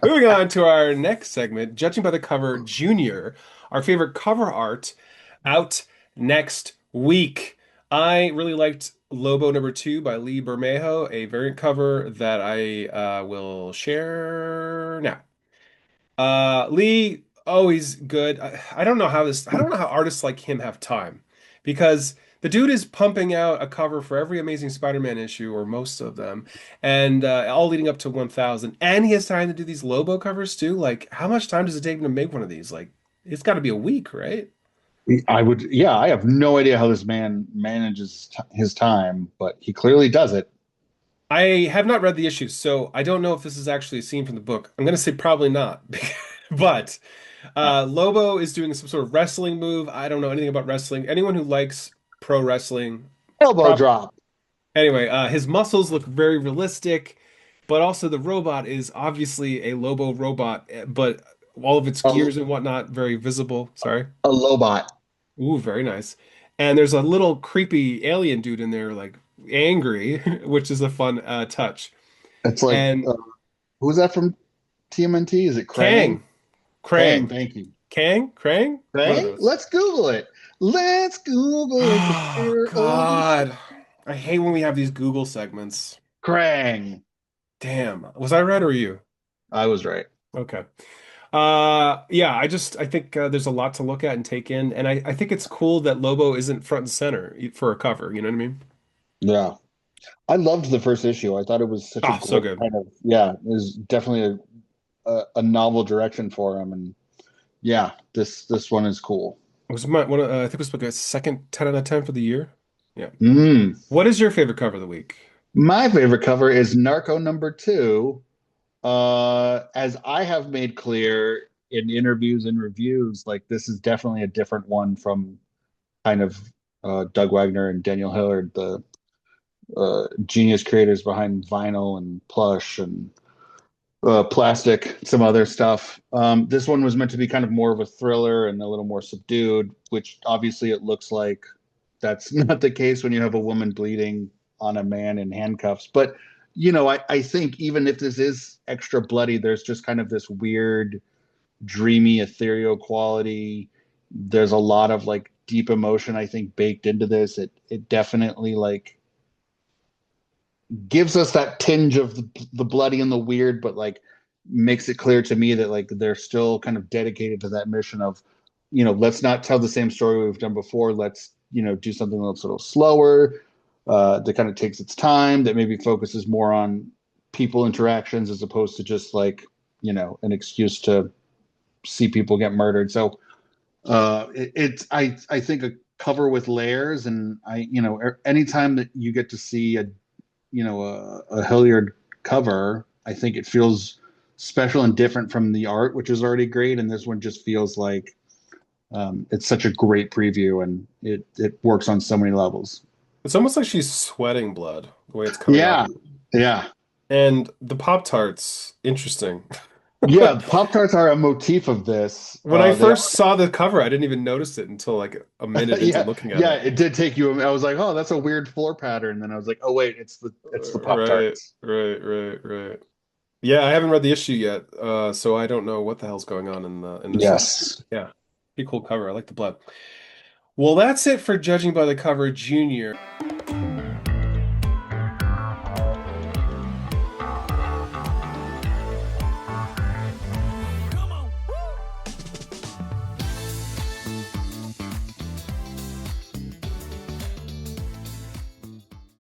Moving on to our next segment, Judging by the Cover Junior, our favorite cover art out next week. I really liked Lobo #2 by Lee Bermejo, a variant cover that I will share now. Lee, always good. I don't know how artists like him have time because the dude is pumping out a cover for every Amazing Spider-Man issue or most of them, and all leading up to 1000. And he has time to do these Lobo covers too. Like, how much time does it take him to make one of these? Like, it's got to be a week, right? Yeah, I have no idea how this man manages his time, but he clearly does it. I have not read the issues, so I don't know if this is actually a scene from the book. I'm going to say probably not, but Lobo is doing some sort of wrestling move. I don't know anything about wrestling. Anyone who likes pro wrestling, Elbow prob drop. anyway, his muscles look very realistic, but also the robot is obviously a Lobo robot, but all of its A, gears and whatnot very visible. Sorry. a Lobot. Ooh, very nice. And there's a little creepy alien dude in there, like angry, which is a fun touch. It's like, And who's that from TMNT? Is it Krang? Kang, Krang, Krang, thank you. Krang, one of Krang? those. Let's Google it. Let's Google it. Oh Compare old God, I hate when we have these Google segments. Krang. Damn, was I right or you? I was right. Okay. Yeah, I think there's a lot to look at and take in, and I think it's cool that Lobo isn't front and center for a cover. You know what I mean? Yeah. I loved the first issue. I thought it was such a Oh, so great good. kind of, yeah, it was definitely a novel direction for him. And yeah, this one is cool. It was my one. I think it was like a second 10 out of 10 for the year. Yeah. Mm. What is your favorite cover of the week? My favorite cover is Narco #2. As I have made clear in interviews and reviews, like this is definitely a different one from kind of Doug Wagner and Daniel Hillyard, the genius creators behind vinyl and plush and plastic, some other stuff. This one was meant to be kind of more of a thriller and a little more subdued, which obviously it looks like that's not the case when you have a woman bleeding on a man in handcuffs. But, I think even if this is extra bloody, there's just kind of this weird, dreamy, ethereal quality. There's a lot of like deep emotion, I think, baked into this. It definitely like gives us that tinge of the bloody and the weird, but like makes it clear to me that like they're still kind of dedicated to that mission of, let's not tell the same story we've done before. Let's, do something that's a little slower, that kind of takes its time, that maybe focuses more on people interactions as opposed to just like, an excuse to see people get murdered. So it's I think a cover with layers, and anytime that you get to see a Hilliard cover, I think it feels special and different from the art, which is already great. And this one just feels like it's such a great preview, and it works on so many levels. It's almost like she's sweating blood the way it's coming off Yeah, of. yeah, And the Pop-Tarts, interesting. yeah. Pop Tarts are a motif of this. When I They first saw the cover, I didn't even notice it until like a minute into yeah, looking at yeah. it. It did take you. I was like, oh, that's a weird floor pattern. Then I was like, oh wait, it's the Pop Right, Tarts. right. Yeah, I haven't read the issue yet, so I don't know what the hell's going on in this one. Yes. Yeah, pretty cool cover. I like the blood. Well, that's it for Judging by the Cover Junior.